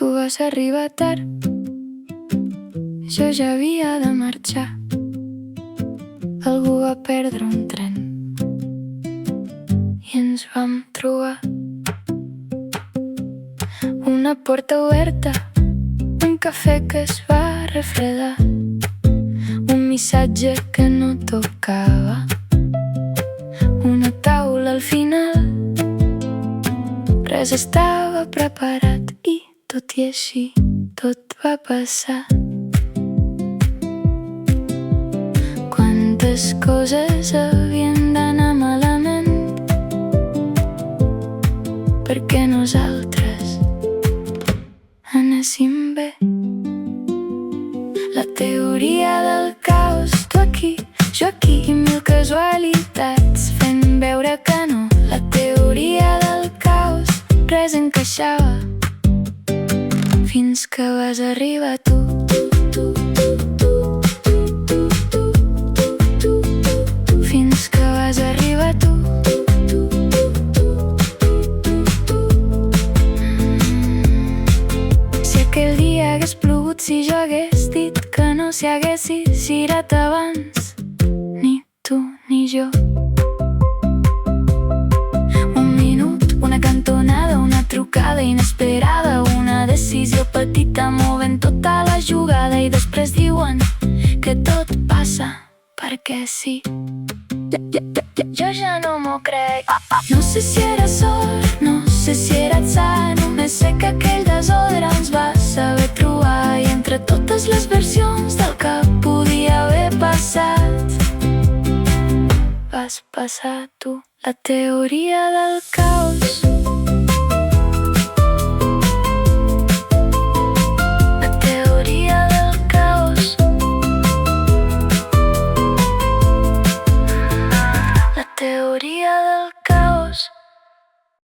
Tu vas arribar tard, jo ja havia de marxar. Algú va perdre un tren i ens vam trobar. Una porta oberta, un cafè que es va refredar, un missatge que no tocava, una taula al final. Res estava preparat i tot i així tot va passar. Quantes coses havien d'anar malament perquè nosaltres anéssim bé. La teoria del caos, tu aquí, jo aquí, i mil casualitats fent veure que no. La teoria del caos, res encaixava fins que vas arribar tu. Fins que vas arribar tu. Si aquell dia hagués plogut, si jo hagués dit que no, si haguessis girat abans, ni tu ni jo. Un minut, una cantonada, una trucada inesperada, una decisió petita movent tota la jugada, i després diuen que tot passa perquè sí. Jo ja no m'ho crec. No sé si era sort, no sé si era atzar, només sé que aquell desordre ens va saber trobar, i entre totes les versions del que podia haver passat vas passar tu. La teoria del caos